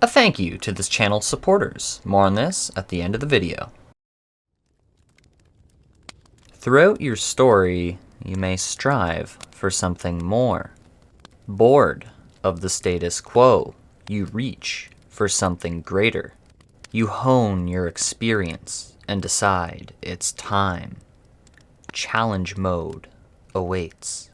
A thank you to this channel's supporters. More on this at the end of the video. Throughout your story, you may strive for something more. Bored of the status quo, you reach for something greater. You hone your experience and decide it's time. Challenge mode awaits.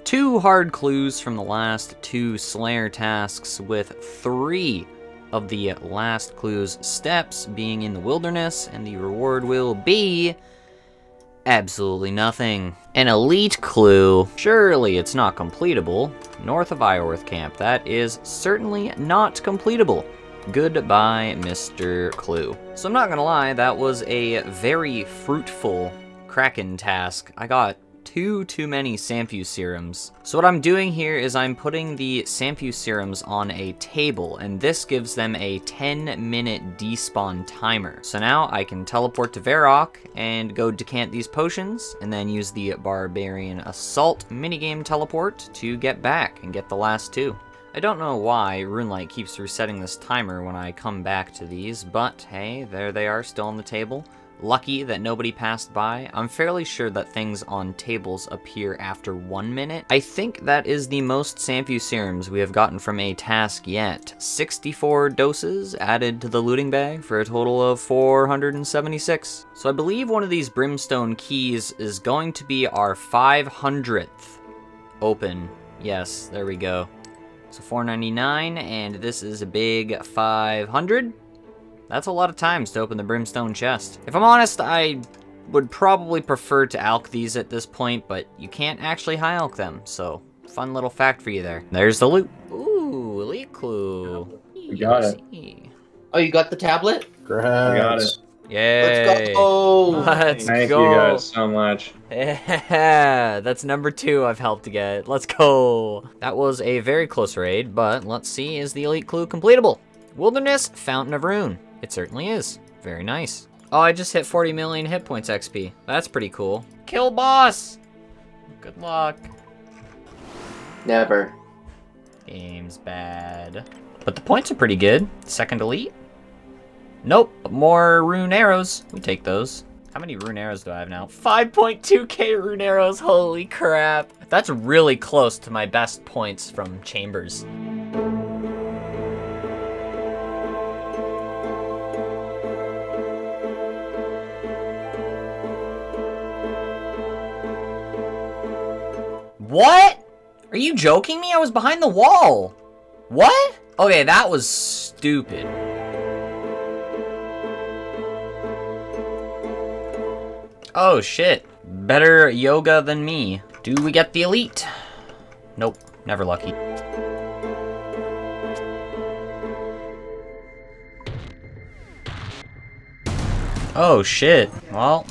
2 hard clues from the last 2 Slayer tasks, with 3 of the last clue's steps being in the wilderness, and the reward will be absolutely nothing. An elite clue. Surely it's not completable. North of Iorth Camp. That is certainly not completable. Goodbye, Mr. Clue. So I'm not gonna lie, that was a very fruitful Kraken task. I got too many Samphu serums. So what I'm doing here is I'm putting the Samphu serums on a table, and this gives them a 10-minute despawn timer. So now I can teleport to Varrock and go decant these potions, and then use the Barbarian Assault minigame teleport to get back and get the last 2. I don't know why RuneLite keeps resetting this timer when I come back to these, but hey, there they are still on the table. Lucky that nobody passed by. I'm fairly sure that things on tables appear after 1 minute. I think that is the most Samphu serums we have gotten from a task yet. 64 doses added to the looting bag for a total of 476. So I believe one of these brimstone keys is going to be our 500th open. Yes, there we go. So 499, and this is a big 500. That's a lot of times to open the brimstone chest. If I'm honest, I would probably prefer to alch these at this point, but you can't actually high alch them, so fun little fact for you there. There's the loot. Ooh, elite clue. We got it. Oh, you got the tablet? Great. I got it. Yay. Let's go! Let's Thank go. you guys so much. Yeah, that's number 2 I've helped to get. Let's go. That was a very close raid, but let's see, is the elite clue completable? Wilderness Fountain of Rune. It certainly is. Very nice. Oh, I just hit 40 million hit points XP. That's pretty cool. Kill boss! Good luck. Never. Game's bad. But the points are pretty good. Second elite? Nope. More rune arrows. We take those. How many rune arrows do I have now? 5.2k rune arrows. Holy crap. That's really close to my best points from Chambers. What? Are you joking me? I was behind the wall. What? Okay, that was stupid. Oh shit. Better yoga than me. Do we get the elite? Nope, never lucky. Oh shit. Well,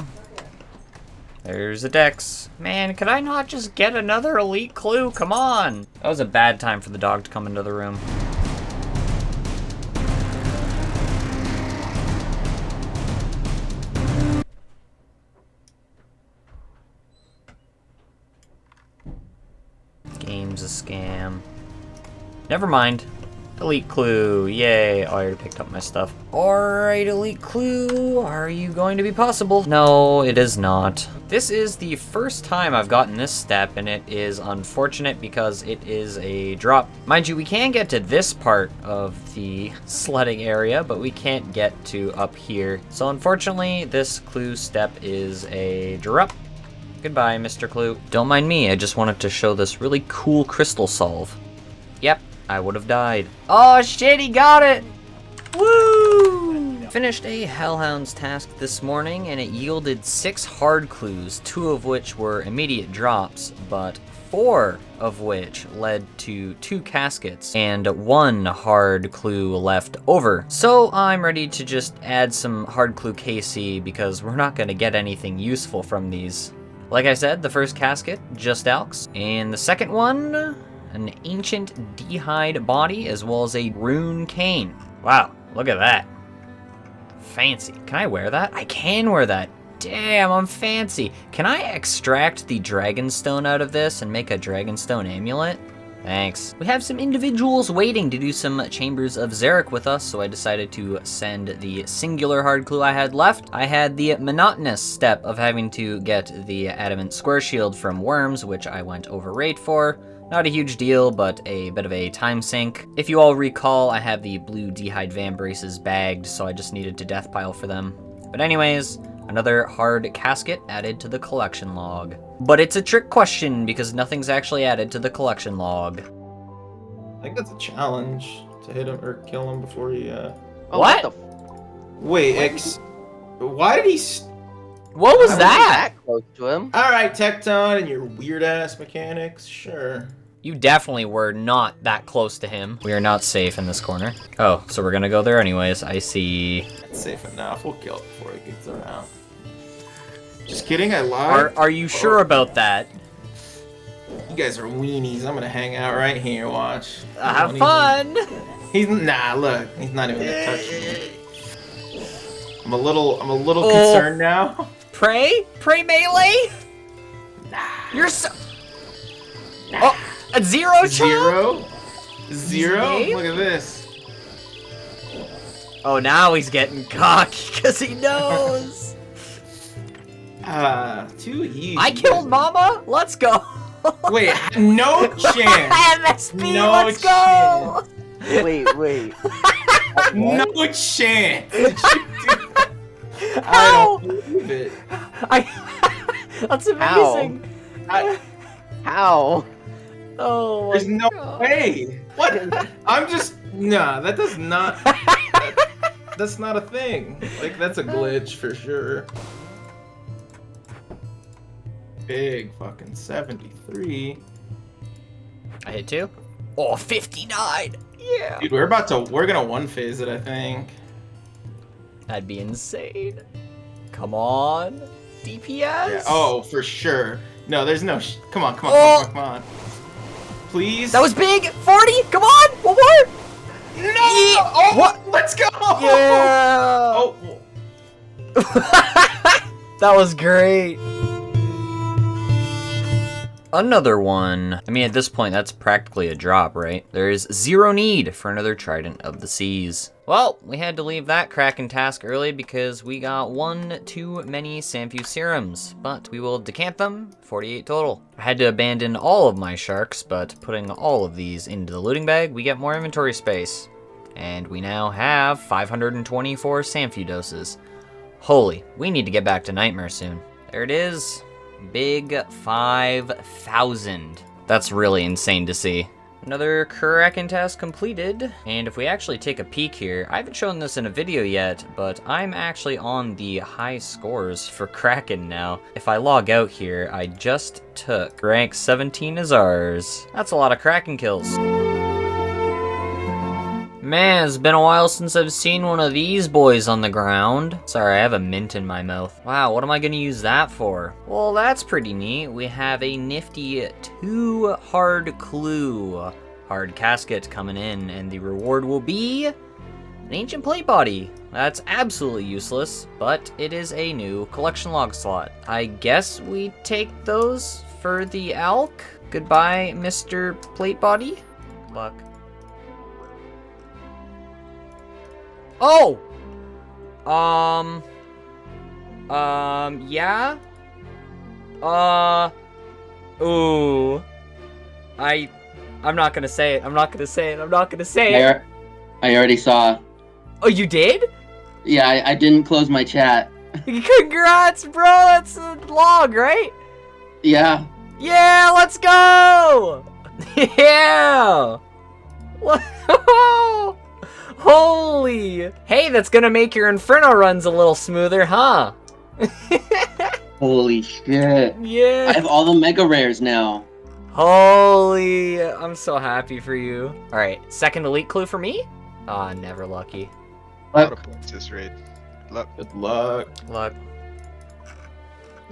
there's a dex. Man, could I not just get another elite clue? Come on. That was a bad time for the dog to come into the room. Game's a scam. Never mind. Elite clue, yay. Oh, I already picked up my stuff. Alright, elite clue, are you going to be possible? No, it is not. This is the first time I've gotten this step, and it is unfortunate because it is a drop. Mind you, we can get to this part of the sledding area, but we can't get to up here. So unfortunately, this clue step is a drop. Goodbye, Mr. Clue. Don't mind me, I just wanted to show this really cool crystal solve. Yep. I would have died. Oh shit, he got it! Woo! Finished a Hellhounds task this morning, and it yielded 6 hard clues, 2 of which were immediate drops, but 4 of which led to 2 caskets and 1 hard clue left over. So I'm ready to just add some hard clue KC because we're not gonna get anything useful from these. Like I said, the first casket, just alchs, and the second one, an ancient d'hide body, as well as a rune cane. Wow, look at that. Fancy. Can I wear that? I can wear that. Damn, I'm fancy. Can I extract the dragonstone out of this and make a dragonstone amulet? Thanks. We have some individuals waiting to do some Chambers of Xeric with us, so I decided to send the singular hard clue I had left. I had the monotonous step of having to get the adamant square shield from worms, which I went over rate for. Not a huge deal, but a bit of a time sink. If you all recall, I have the blue D'hide Van braces bagged, so I just needed to death pile for them. But anyways, another hard casket added to the collection log. But it's a trick question because nothing's actually added to the collection log. I think that's a challenge to hit him or kill him before he. What? Wait, why did he? What was Why that? Close to him. All right, Tecton and your weird ass mechanics. Sure. You definitely were not that close to him. We are not safe in this corner. Oh, so we're gonna go there anyways. I see. That's safe enough. We'll kill it before he gets around. Just kidding. I lied. Are you sure about that? You guys are weenies. I'm gonna hang out right here. Watch. Have fun. He's nah. Look, he's not even gonna touch me. I'm a little concerned now. Pray melee. Nah. You're so. Oh, a zero. Zero. Dave? Look at this. Oh, now he's getting cocky because he knows. Too easy. I killed Mama. Let's go. Wait, no chance. MSP. No Let's go. Wait. No chance. Did you do that? I How? don't believe it. That's amazing. How? Oh, There's no God. way. What? I'm just nah. That does not. That's not a thing. Like that's a glitch for sure. Big fucking 73. I hit 2. Oh, 59. Yeah. Dude, we're gonna one phase it, I think. That'd be insane. Come on. DPS? Yeah. Oh, for sure. No, there's no come on. Oh. Come on. Please. That was big. 40. Come on. One more. No! Yeah. Oh, What? Let's go! Yeah. Oh. That was great. Another one. I mean, at this point, that's practically a drop, right? There is zero need for another Trident of the Seas. Well, we had to leave that Kraken task early because we got one too many Sanfu serums, but we will decant them, 48 total. I had to abandon all of my sharks, but putting all of these into the looting bag, we get more inventory space. And we now have 524 Sanfu doses. Holy, we need to get back to Nightmare soon. There it is. Big 5,000. That's really insane to see. Another Kraken task completed. And if we actually take a peek here, I haven't shown this in a video yet, but I'm actually on the high scores for Kraken now. If I log out here, I just took rank 17 as ours. That's a lot of Kraken kills. Man, it's been a while since I've seen one of these boys on the ground. Sorry, I have a mint in my mouth. Wow, what am I gonna use that for? Well, that's pretty neat. We have a nifty 2 hard clue. Hard casket coming in, and the reward will be an ancient plate body. That's absolutely useless, but it is a new collection log slot. I guess we take those for the Alk. Goodbye, Mr. Plate Body. Good luck. Oh! Yeah? Ooh. I'm not gonna say it. I'm not gonna say it. I already saw. Oh, you did? Yeah, I didn't close my chat. Congrats, bro! That's a log, right? Yeah. Yeah, let's go! Yeah! Whoa! Holy! Hey, that's gonna make your Inferno runs a little smoother, huh? Holy shit. Yeah! I have all the mega rares now. Holy! I'm so happy for you. Alright, second elite clue for me? Ah, never lucky. Out of points this raid. Luck. Good luck. Luck.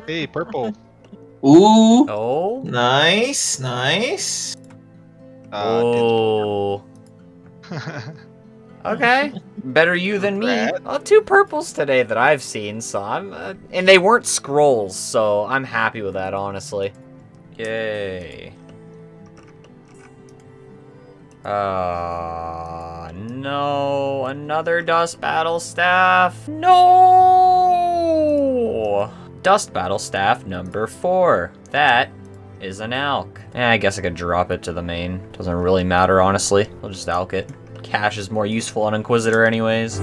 Hey, purple. Ooh. Oh? Nice. Oh. Okay. Better you than me. Congrats. Oh, 2 purples today that I've seen, so I'm... and they weren't scrolls, so I'm happy with that, honestly. Yay. No, another Dust Battle Staff. No! Dust Battle Staff number 4. That is an Alk. I guess I could drop it to the main. Doesn't really matter, honestly. I'll just Alk it. Cash is more useful on Inquisitor anyways.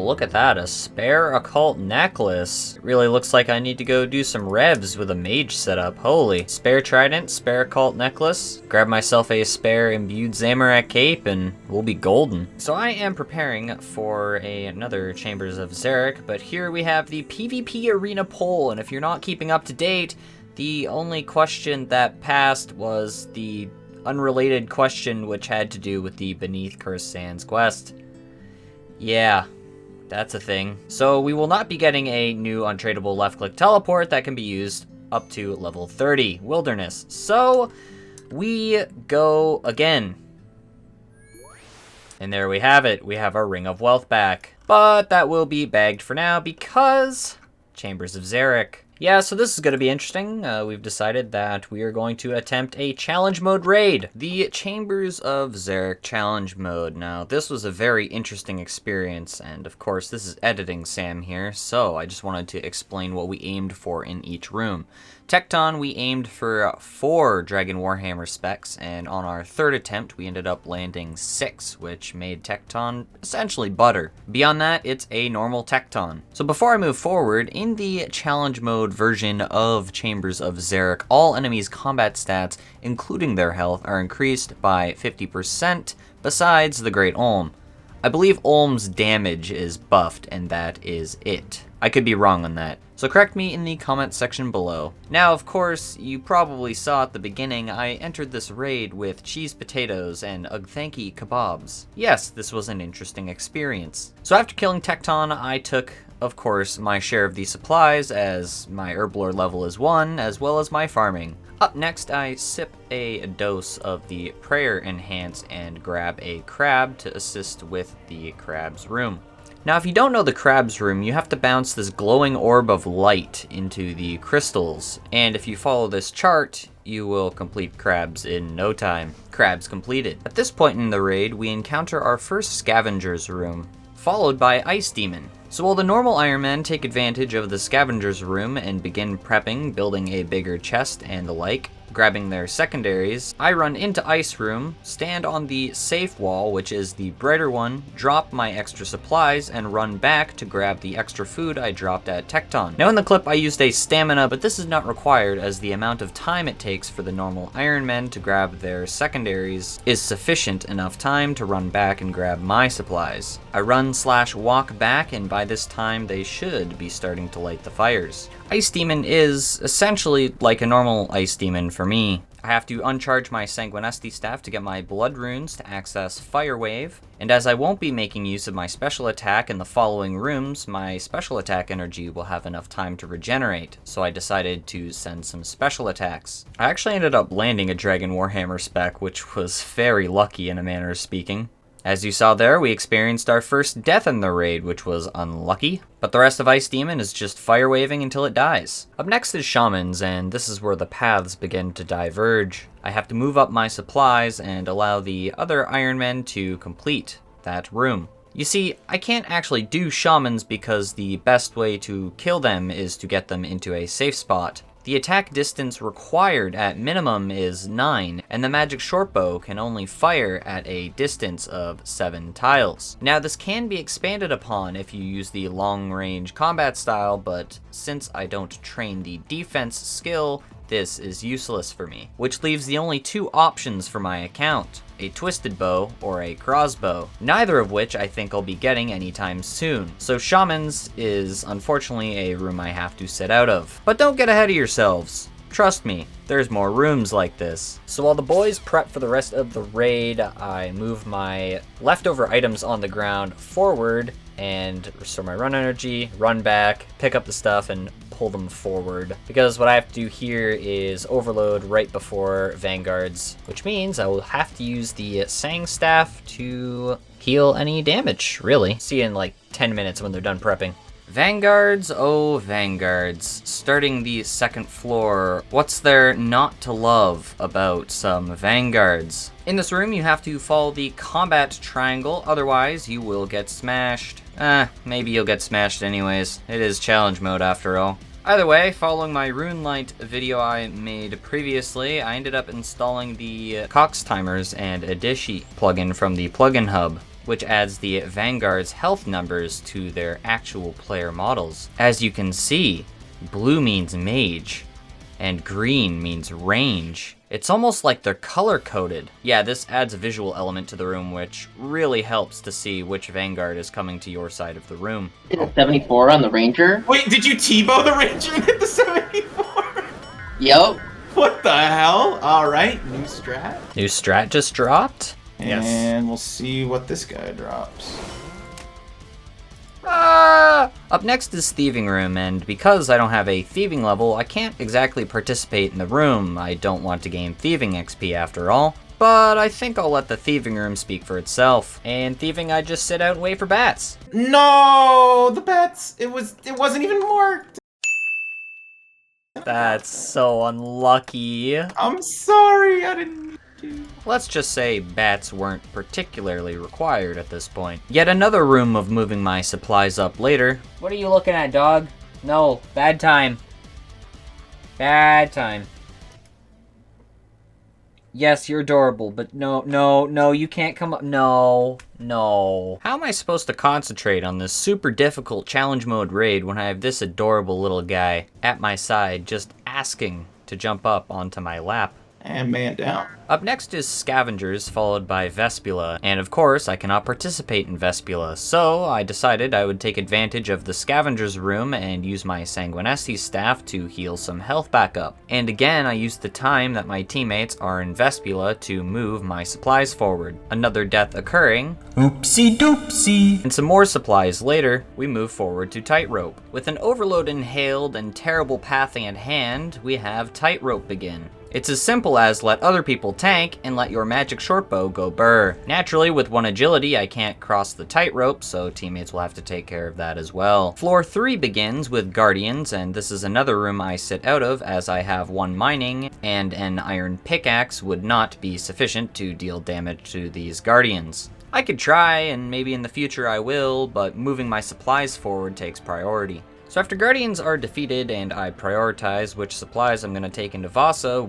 Look at that, a spare occult necklace. It really looks like I need to go do some revs with a mage setup. Holy. Spare trident, spare occult necklace. Grab myself a spare imbued Zamorak cape and we'll be golden. So I am preparing for another Chambers of Xeric, but here we have the PvP arena poll, and if you're not keeping up to date, the only question that passed was the unrelated question which had to do with the Beneath Cursed Sands quest. Yeah. That's a thing. So we will not be getting a new untradeable left-click teleport that can be used up to level 30, Wilderness. So we go again. And there we have it. We have our Ring of Wealth back. But that will be bagged for now because Chambers of Xeric. Yeah, so this is going to be interesting. We've decided that we are going to attempt a challenge mode raid. The Chambers of Xeric challenge mode. Now, this was a very interesting experience, and of course, this is editing Sam here, so I just wanted to explain what we aimed for in each room. Tecton, we aimed for 4 Dragon Warhammer specs, and on our 3rd attempt, we ended up landing 6, which made Tecton essentially butter. Beyond that, it's a normal Tecton. So before I move forward, in the challenge mode version of Chambers of Xeric, all enemies' combat stats, including their health, are increased by 50%, besides the Great Olm. I believe Olm's damage is buffed, and that is it. I could be wrong on that, so correct me in the comment section below. Now, of course, you probably saw at the beginning, I entered this raid with cheese potatoes and Ugthanki kebabs. Yes, this was an interesting experience. So after killing Tecton, I took, of course, my share of the supplies, as my Herblore level is 1, as well as my farming. Up next, I sip a dose of the Prayer Enhance and grab a crab to assist with the crab's room. Now, if you don't know the crab's room, you have to bounce this glowing orb of light into the crystals, and if you follow this chart, you will complete crabs in no time. Crabs completed. At this point in the raid, we encounter our first scavenger's room, followed by Ice Demon. So while the normal Ironmen take advantage of the scavenger's room and begin prepping, building a bigger chest and the like, grabbing their secondaries, I run into Ice Room, stand on the safe wall, which is the brighter one, drop my extra supplies, and run back to grab the extra food I dropped at Tecton. Now in the clip I used a stamina, but this is not required as the amount of time it takes for the normal Iron Men to grab their secondaries is sufficient enough time to run back and grab my supplies. I run/walk back, and by this time they should be starting to light the fires. Ice Demon is essentially like a normal Ice Demon for me. I have to uncharge my Sanguinesti staff to get my blood runes to access Fire Wave, and as I won't be making use of my special attack in the following rooms, my special attack energy will have enough time to regenerate, so I decided to send some special attacks. I actually ended up landing a Dragon Warhammer spec, which was very lucky in a manner of speaking. As you saw there, we experienced our first death in the raid, which was unlucky, but the rest of Ice Demon is just fire waving until it dies. Up next is Shamans, and this is where the paths begin to diverge. I have to move up my supplies and allow the other Iron Men to complete that room. You see, I can't actually do Shamans because the best way to kill them is to get them into a safe spot. The attack distance required at minimum is 9, and the magic shortbow can only fire at a distance of 7 tiles. Now this can be expanded upon if you use the long-range combat style, but since I don't train the defense skill, this is useless for me, which leaves the only 2 options for my account, a twisted bow or a crossbow, neither of which I think I'll be getting anytime soon. So Shamans is unfortunately a room I have to sit out of. But don't get ahead of yourselves. Trust me, there's more rooms like this. So while the boys prep for the rest of the raid, I move my leftover items on the ground forward and restore my run energy, run back, pick up the stuff, and pull them forward. Because what I have to do here is overload right before vanguards, which means I will have to use the Sang Staff to heal any damage, really. See you in like 10 minutes when they're done prepping. Vanguards, oh vanguards. Starting the second floor, what's there not to love about some vanguards? In this room, you have to follow the combat triangle, otherwise you will get smashed. Maybe you'll get smashed anyways. It is challenge mode after all. Either way, following my RuneLite video I made previously, I ended up installing the Cox Timers and Adishi plugin from the plugin hub, which adds the Vanguard's health numbers to their actual player models. As you can see, blue means mage, and green means range. It's almost like they're color-coded. Yeah, this adds a visual element to the room, which really helps to see which Vanguard is coming to your side of the room. 74 on the Ranger. Wait, did you T-bow the Ranger and hit the 74? Yep. What the hell? Alright, new strat. New strat just dropped? And we'll see what this guy drops. Up next is Thieving Room, and because I don't have a thieving level, I can't exactly participate in the room. I don't want to gain thieving XP after all. But I think I'll let the Thieving Room speak for itself. And thieving, I just sit out and wait for bats. No, the bats. It wasn't even marked. That's so unlucky. I'm sorry, I didn't mean to. Let's just say bats weren't particularly required at this point. Yet another room of moving my supplies up later. What are you looking at, dog? No, bad time. Bad time. Yes, you're adorable, but no, you can't come up. No. How am I supposed to concentrate on this super difficult challenge mode raid when I have this adorable little guy at my side just asking to jump up onto my lap? And man down. Up next is Scavengers, followed by Vespula, and of course I cannot participate in Vespula, so I decided I would take advantage of the Scavengers room and use my Sanguinesti staff to heal some health back up. And again, I used the time that my teammates are in Vespula to move my supplies forward. Another death occurring, oopsie doopsie, and some more supplies later, we move forward to Tightrope. With an overload inhaled and terrible pathing at hand, we have Tightrope begin. It's as simple as let other people tank and let your magic shortbow go burr. Naturally, with 1 agility, I can't cross the tightrope, so teammates will have to take care of that as well. Floor 3 begins with Guardians, and this is another room I sit out of as I have 1 mining, and an iron pickaxe would not be sufficient to deal damage to these Guardians. I could try, and maybe in the future I will, but moving my supplies forward takes priority. So after Guardians are defeated and I prioritize which supplies I'm going to take into Vasa,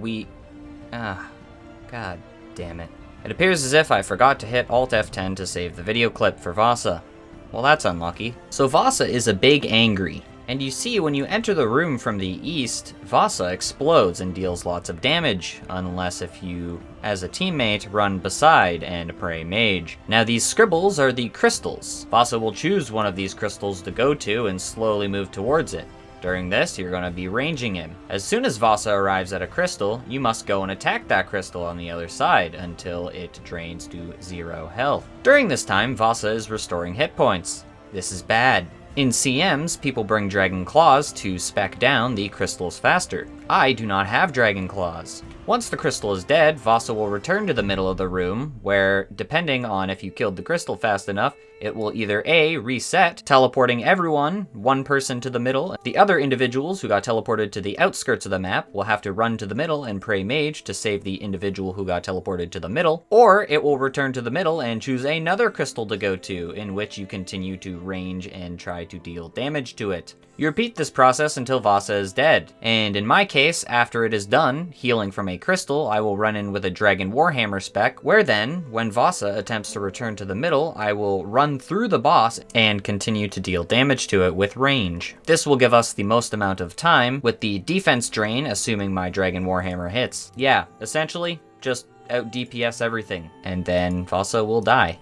God damn it. It appears as if I forgot to hit Alt F10 to save the video clip for Vasa. Well, that's unlucky. So Vasa is a big angry. And you see when you enter the room from the east, Vasa explodes and deals lots of damage, unless if you, as a teammate, run beside and pray mage. Now these scribbles are the crystals. Vasa will choose one of these crystals to go to and slowly move towards it. During this, you're going to be ranging him. As soon as Vasa arrives at a crystal, you must go and attack that crystal on the other side until it drains to 0 health. During this time, Vasa is restoring hit points. This is bad. In CMs, people bring Dragon Claws to spec down the crystals faster. I do not have Dragon Claws. Once the crystal is dead, Vasa will return to the middle of the room, where, depending on if you killed the crystal fast enough, it will either A, reset, teleporting everyone, 1 person to the middle. The other individuals who got teleported to the outskirts of the map will have to run to the middle and pray mage to save the individual who got teleported to the middle, or it will return to the middle and choose another crystal to go to, in which you continue to range and try to deal damage to it. You repeat this process until Vasa is dead, and in my case, after it is done, healing from a crystal, I will run in with a Dragon Warhammer spec, where then, when Vasa attempts to return to the middle, I will run through the boss and continue to deal damage to it with range. This will give us the most amount of time, with the defense drain assuming my Dragon Warhammer hits. Yeah, essentially, just out DPS everything, and then Vasa will die.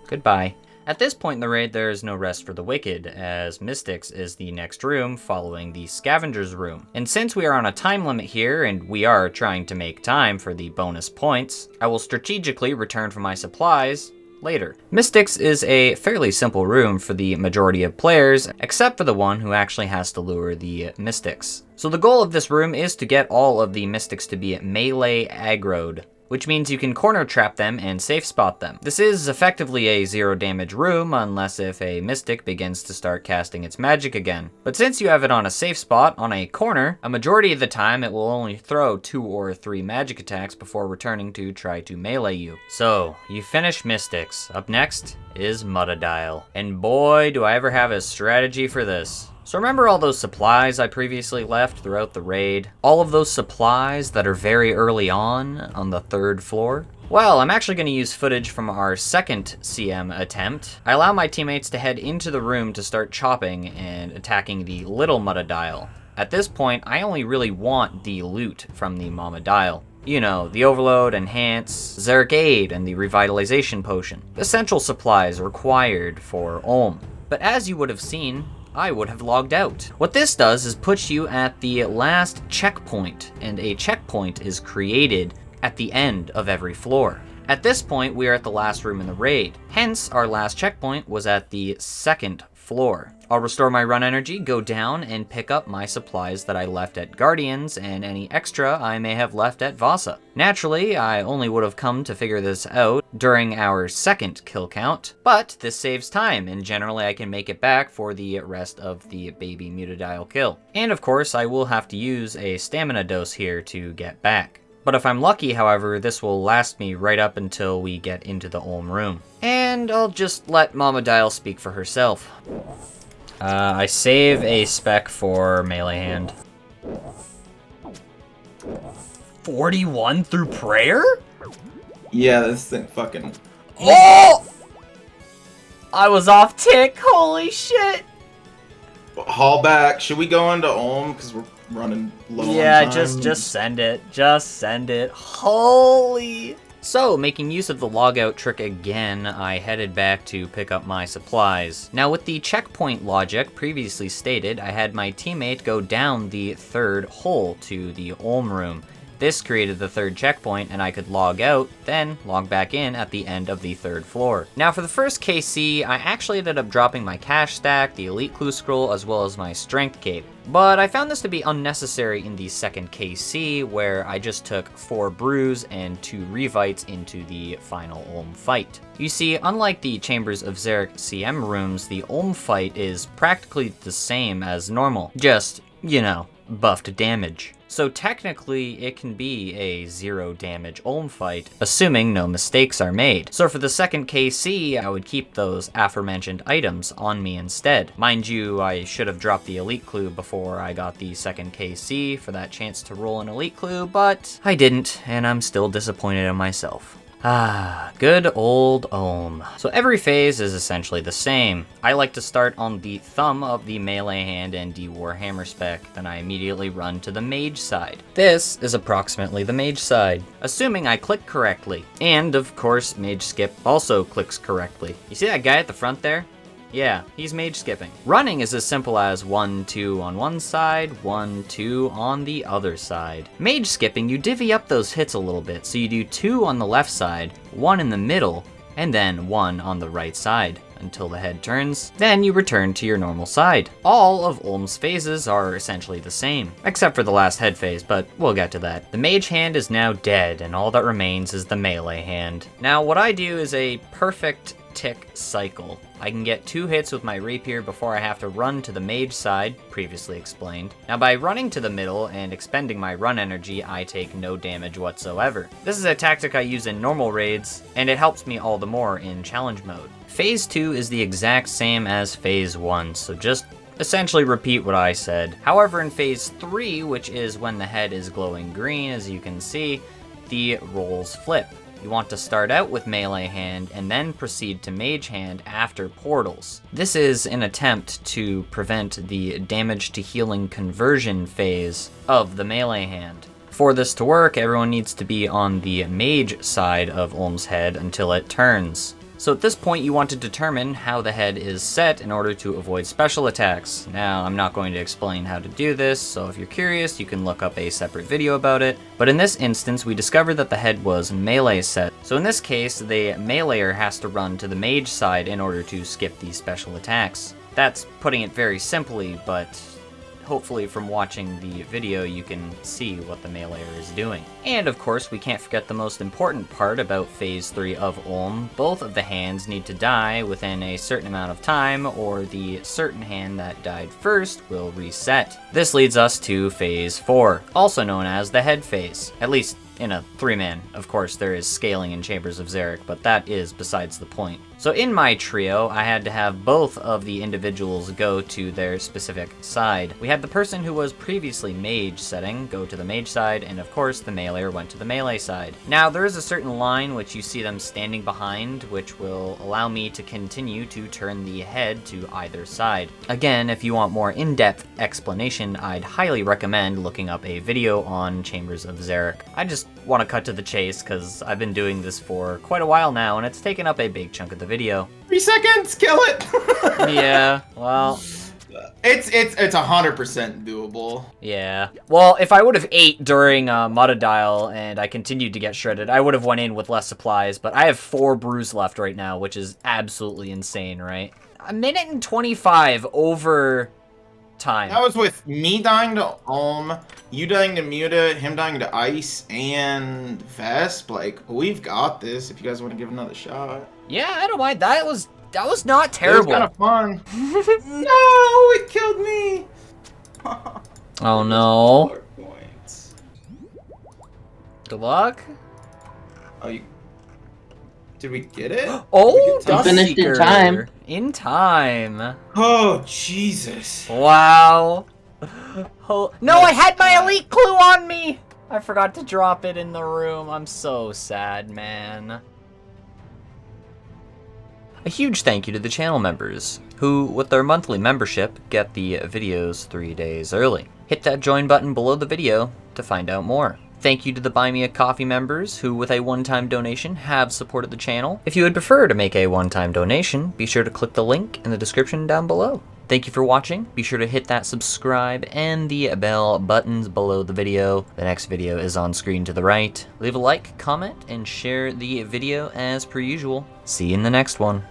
Goodbye. At this point in the raid, there is no rest for the wicked, as Mystics is the next room following the Scavengers room. And since we are on a time limit here, and we are trying to make time for the bonus points, I will strategically return for my supplies later. Mystics is a fairly simple room for the majority of players, except for the one who actually has to lure the Mystics. So the goal of this room is to get all of the Mystics to be melee aggroed. which means you can corner trap them and safe spot them. This is effectively a 0 damage room, unless if a Mystic begins to start casting its magic again. But since you have it on a safe spot, on a corner, a majority of the time it will only throw 2 or 3 magic attacks before returning to try to melee you. So, you finish Mystics. Up next is Mudadile. And boy, do I ever have a strategy for this. So remember all those supplies I previously left throughout the raid? All of those supplies that are very early on the 3rd floor? Well, I'm actually going to use footage from our second CM attempt. I allow my teammates to head into the room to start chopping and attacking the little Mudadile. At this point, I only really want the loot from the Mamadile. You know, the Overload, Enhance, Xeric Aid, and the Revitalization Potion. Essential supplies required for Olm. But as you would have seen, I would have logged out. What this does is put you at the last checkpoint, and a checkpoint is created at the end of every floor. At this point, we are at the last room in the raid. Hence, our last checkpoint was at the 2nd floor. I'll restore my run energy, go down, and pick up my supplies that I left at Guardians and any extra I may have left at Vasa. Naturally, I only would have come to figure this out during our 2nd kill count, but this saves time, and generally I can make it back for the rest of the baby Mutadile kill. And of course, I will have to use a stamina dose here to get back. But if I'm lucky, however, this will last me right up until we get into the Olm room. And I'll just let Mamadile speak for herself. I save a spec for melee hand. 41 through prayer? Yeah, this thing fucking... Oh! I was off tick, holy shit! Haul back. Should we go into Olm? Because we're running low Yeah, on time. just send it. Just send it. Holy... So, making use of the logout trick again, I headed back to pick up my supplies. Now, with the checkpoint logic previously stated, I had my teammate go down the 3rd hole to the Olm room. This created the 3rd checkpoint, and I could log out, then log back in at the end of the 3rd floor. Now, for the first KC, I actually ended up dropping my cash stack, the Elite Clue Scroll, as well as my Strength Cape. But I found this to be unnecessary in the 2nd KC, where I just took 4 brews and 2 revites into the final Olm fight. You see, unlike the Chambers of Xeric CM rooms, the Olm fight is practically the same as normal. Just, you know, buffed damage. So technically, it can be a 0 damage Olm fight, assuming no mistakes are made. So for the 2nd KC, I would keep those aforementioned items on me instead. Mind you, I should have dropped the Elite Clue before I got the 2nd KC for that chance to roll an Elite Clue, but I didn't, and I'm still disappointed in myself. Ah, good old Olm. So every phase is essentially the same. I like to start on the thumb of the melee hand and D-Warhammer spec, then I immediately run to the mage side. This is approximately the mage side, assuming I click correctly. And of course, mage skip also clicks correctly. You see that guy at the front there? Yeah, he's mage skipping. Running is as simple as 1-2 on one side, 1-2 on the other side. Mage skipping, you divvy up those hits a little bit, so you do 2 on the left side, 1 in the middle, and then 1 on the right side, until the head turns, then you return to your normal side. All of Olm's phases are essentially the same, except for the last head phase, but we'll get to that. The mage hand is now dead, and all that remains is the melee hand. Now, what I do is a perfect tick cycle. I can get 2 hits with my rapier before I have to run to the mage side, previously explained. Now by running to the middle and expending my run energy, I take no damage whatsoever. This is a tactic I use in normal raids, and it helps me all the more in challenge mode. Phase 2 is the exact same as Phase 1, so just essentially repeat what I said. However, in Phase 3, which is when the head is glowing green, as you can see, the roles flip. You want to start out with melee hand and then proceed to mage hand after portals. This is an attempt to prevent the damage to healing conversion phase of the melee hand. For this to work, everyone needs to be on the mage side of Olm's head until it turns. So at this point you want to determine how the head is set in order to avoid special attacks. Now I'm not going to explain how to do this, so if you're curious you can look up a separate video about it. But in this instance we discovered that the head was melee set. So in this case the meleeer has to run to the mage side in order to skip these special attacks. That's putting it very simply, but hopefully from watching the video you can see what the meleeer is doing. And of course, we can't forget the most important part about Phase 3 of Ulm. Both of the hands need to die within a certain amount of time, or the certain hand that died first will reset. This leads us to Phase 4, also known as the head phase, at least in a 3-man. Of course, there is scaling in Chambers of Xeric, but that is besides the point. So in my trio, I had to have both of the individuals go to their specific side. We had the person who was previously mage setting go to the mage side, and of course the meleeer went to the melee side. Now there is a certain line which you see them standing behind, which will allow me to continue to turn the head to either side. Again, if you want more in-depth explanation, I'd highly recommend looking up a video on Chambers of Xeric. I just want to cut to the chase because I've been doing this for quite a while now, and it's taken up a big chunk of the video. 3 seconds, kill it. Yeah, well, it's 100% doable. yeah. Well, if I would have ate during Mudadial and I continued to get shredded, I would have went in with less supplies, but I have 4 brews left right now, which is absolutely insane, right? 1:25 over time. That was with me dying to Ulm, you dying to Muta, him dying to Ice, and Vesp. Like, we've got this if you guys want to give another shot. Yeah, I don't mind. That was not terrible. It was kind of fun. No, it killed me. Oh no. 4 points. Good luck. Oh, did we get it? Oh, We finished in time. In time. Oh, Jesus. Wow. Oh, no, I had my elite clue on me. I forgot to drop it in the room. I'm so sad, man. A huge thank you to the channel members, who, with their monthly membership, get the videos 3 days early. Hit that join button below the video to find out more. Thank you to the Buy Me a Coffee members, who with a one-time donation have supported the channel. If you would prefer to make a one-time donation, be sure to click the link in the description down below. Thank you for watching. Be sure to hit that subscribe and the bell buttons below the video. The next video is on screen to the right. Leave a like, comment, and share the video as per usual. See you in the next one.